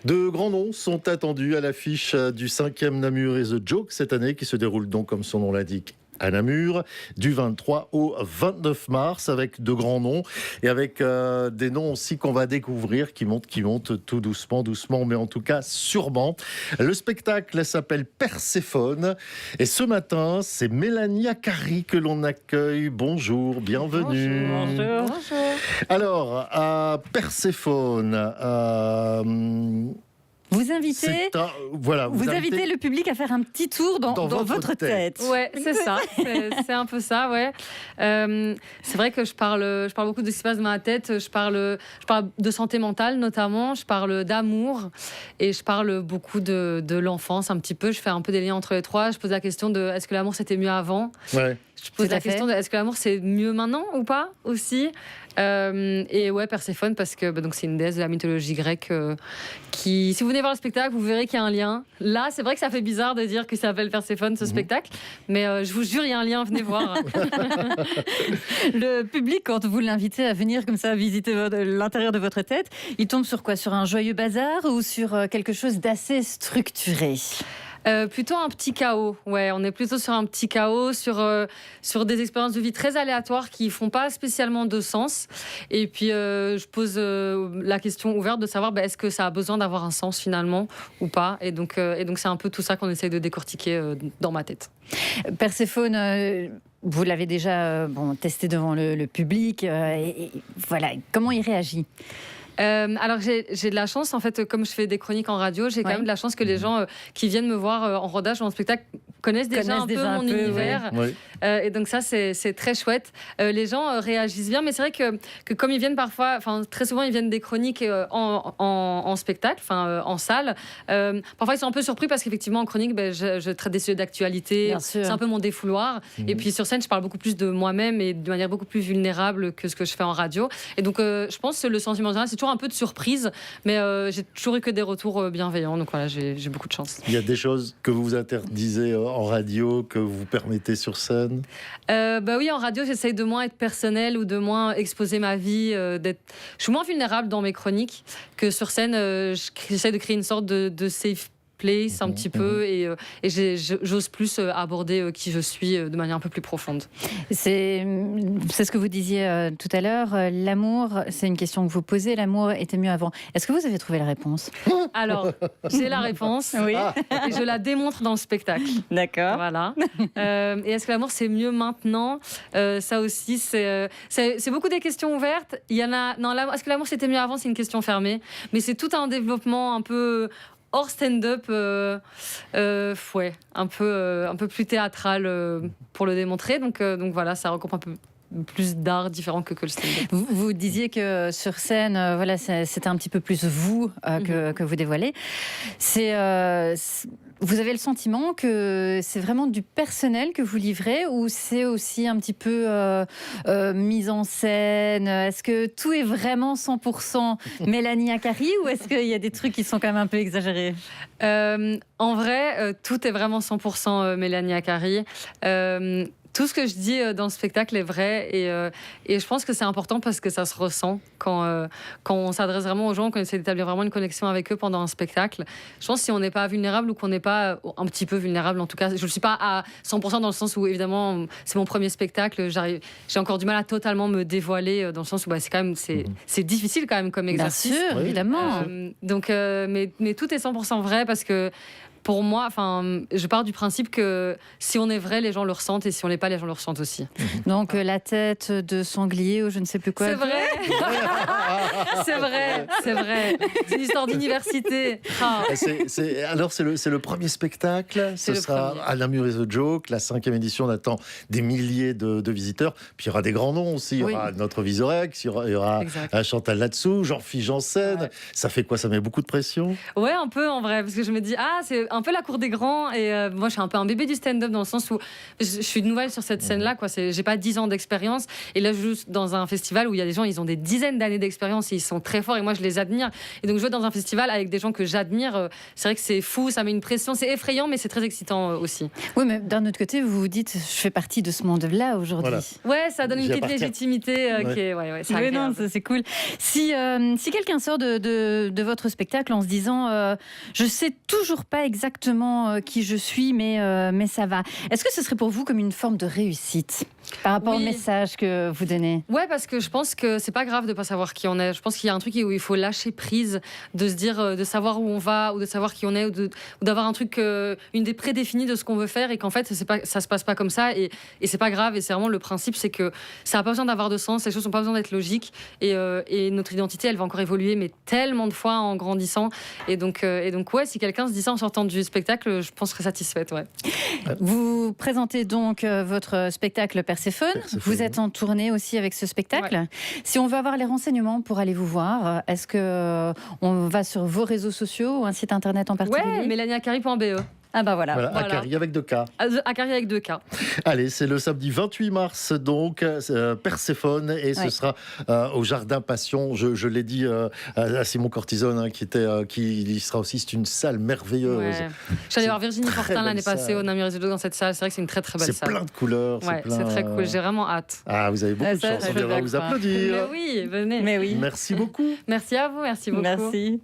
De grands noms sont attendus à l'affiche du 5e Namur is a Joke cette année, qui se déroule donc, comme son nom l'indique, à Namur, du 23 au 29 mars, avec de grands noms et avec des noms aussi qu'on va découvrir, qui montent tout doucement, mais en tout cas sûrement. Le spectacle s'appelle Perséphone et ce matin, c'est Mélanie Acari que l'on accueille. Bonjour, bienvenue. Bonjour. Alors, Perséphone... Vous invitez le public à faire un petit tour dans votre tête. Ouais, c'est ça. C'est un peu ça, ouais. C'est vrai que je parle beaucoup de ce qui se passe dans ma tête. Je parle de santé mentale notamment. Je parle d'amour et je parle beaucoup de l'enfance un petit peu. Je fais un peu des liens entre les trois. Je pose la question de est-ce que l'amour c'était mieux avant ? Ouais. Je pose la question de est-ce que l'amour c'est mieux maintenant ou pas aussi ? Et ouais, Perséphone, parce que donc c'est une déesse de la mythologie grecque qui, si vous venez voir le spectacle, vous verrez qu'il y a un lien. Là, c'est vrai que ça fait bizarre de dire que ça s'appelle Perséphone, ce spectacle, mais je vous jure, il y a un lien, venez voir. Le public, quand vous l'invitez à venir comme ça visiter l'intérieur de votre tête, il tombe sur quoi ? Sur un joyeux bazar ou sur quelque chose d'assez structuré ? Plutôt un petit chaos, ouais, on est plutôt sur un petit chaos, sur des expériences de vie très aléatoires qui font pas spécialement de sens. Et puis je pose la question ouverte de savoir est-ce que ça a besoin d'avoir un sens finalement ou pas. Et donc c'est un peu tout ça qu'on essaye de décortiquer dans ma tête. Perséphone, vous l'avez déjà testé devant le public. Voilà, comment il réagit ? Alors j'ai de la chance en fait, comme je fais des chroniques en radio, j'ai quand même de la chance que les gens qui viennent me voir en rodage ou en spectacle connaissent déjà un peu mon univers. Oui. Et donc ça c'est très chouette. Les gens réagissent bien, mais c'est vrai que comme ils viennent parfois, très souvent ils viennent des chroniques en spectacle, en salle. Parfois ils sont un peu surpris parce qu'effectivement en chronique je traite des sujets d'actualité, c'est un peu mon défouloir. Et puis sur scène je parle beaucoup plus de moi-même et de manière beaucoup plus vulnérable que ce que je fais en radio. Et donc je pense que le sentiment général c'est toujours un peu de surprise, mais j'ai toujours eu que des retours bienveillants, donc voilà, j'ai beaucoup de chance. Il y a des choses que vous interdisez en radio, que vous permettez sur scène ? Oui, en radio, j'essaye de moins être personnelle ou de moins exposer ma vie. Je suis moins vulnérable dans mes chroniques que sur scène. J'essaie de créer une sorte de safe place un petit peu et j'ose plus aborder qui je suis de manière un peu plus profonde. C'est ce que vous disiez tout à l'heure. L'amour, c'est une question que vous posez. L'amour était mieux avant. Est-ce que vous avez trouvé la réponse ? Alors, j'ai la réponse. Oui. Et je la démontre dans le spectacle. D'accord. Voilà. Et est-ce que l'amour c'est mieux maintenant ? Ça aussi, c'est beaucoup des questions ouvertes. Il y en a. Non, est-ce que l'amour c'était mieux avant ? C'est une question fermée. Mais c'est tout un développement un peu hors stand-up, un peu plus théâtral pour le démontrer. Donc voilà, ça regroupe un peu plus d'art différent que le stand-up. Vous disiez que sur scène, c'était un petit peu plus vous que vous dévoilez. Vous avez le sentiment que c'est vraiment du personnel que vous livrez ou c'est aussi un petit peu mise en scène ? Est-ce que tout est vraiment 100% Mélanie Acari ou est-ce qu'il y a des trucs qui sont quand même un peu exagérés ? En vrai, tout est vraiment 100% Mélanie Acari. Tout ce que je dis dans le spectacle est vrai et je pense que c'est important parce que ça se ressent quand on s'adresse vraiment aux gens, qu'on essaie d'établir vraiment une connexion avec eux pendant un spectacle. Je pense que si on n'est pas vulnérable ou qu'on n'est pas un petit peu vulnérable, en tout cas, je ne suis pas à 100% dans le sens où évidemment c'est mon premier spectacle, j'ai encore du mal à totalement me dévoiler dans le sens où c'est quand même c'est difficile quand même comme exercice. Bien sûr, évidemment. Mais tout est 100% vrai parce que pour moi, je pars du principe que si on est vrai, les gens le ressentent et si on l'est pas, les gens le ressentent aussi. Donc la tête de sanglier ou je ne sais plus quoi. C'est vrai. C'est vrai. C'est une histoire d'université. Alors c'est le premier spectacle. Ce sera à Namur is a Joke. La 5e édition, on attend des milliers de visiteurs. Puis il y aura des grands noms aussi. Il y aura notre Visorex, il y aura Chantal Latsou, Jean-Philippe Janssen. Ouais. Ça fait quoi ? Ça met beaucoup de pression ? Ouais, un peu en vrai, parce que je me dis c'est un peu la cour des grands. Et moi, je suis un peu un bébé du stand-up dans le sens où je suis nouvelle sur cette scène-là. J'ai pas 10 ans d'expérience. Et là, je joue dans un festival où il y a des gens, ils ont des dizaines d'années d'expérience et ils sont très forts. Et moi, je les admire. Et donc, jouer dans un festival avec des gens que j'admire, c'est vrai que c'est fou, ça met une pression. C'est effrayant, mais c'est très excitant aussi. Oui, mais d'un autre côté, vous vous dites, je fais partie de ce monde-là aujourd'hui. Voilà. Ouais, ça donne une petite légitimité qui est. C'est Oui, non, agréable. ça, c'est cool. Si quelqu'un sort de votre spectacle en se disant je sais toujours pas exactement qui je suis, mais ça va. Est-ce que ce serait pour vous comme une forme de réussite par rapport au message que vous donnez? Ouais, parce que je pense que c'est pas grave de pas savoir qui on est. Je pense qu'il y a un truc où il faut lâcher prise, de se dire, de savoir où on va, ou de savoir qui on est, ou d'avoir un truc, une idée prédéfinie de ce qu'on veut faire, et qu'en fait, ça se passe pas comme ça, et c'est pas grave. Et c'est vraiment le principe, c'est que ça a pas besoin d'avoir de sens, les choses n'ont pas besoin d'être logiques, et notre identité, elle va encore évoluer, mais tellement de fois en grandissant. Et donc ouais, si quelqu'un se dit ça en sortant du spectacle, je pense que je serais satisfaite. Ouais. Vous présentez donc votre spectacle Perséphone. Vous êtes en tournée aussi avec ce spectacle. Ouais. Si on veut avoir les renseignements pour aller vous voir, est-ce que on va sur vos réseaux sociaux ou un site internet en particulier? Ouais, mélaniacari.be. Ah bah voilà. Voilà, Akari avec 2 K. Akari avec 2 K. Allez, c'est le samedi 28 mars, donc, Perséphone, et ce sera au Jardin Passion. Je l'ai dit à Simon Cortisone, qui sera aussi. C'est une salle merveilleuse. Ouais. Je suis allée voir Virginie très Fortin belle l'année passée salle. au Namur Réseau dans cette salle. C'est vrai que c'est une très très belle C'est salle. plein de couleurs. Ouais, plein, c'est très cool. J'ai vraiment hâte. Ah, vous avez beaucoup de Ça, chance. je On veux viendra bien vous croire. applaudir. Mais oui, venez. Mais oui. Merci beaucoup. Merci à vous, merci beaucoup. Merci.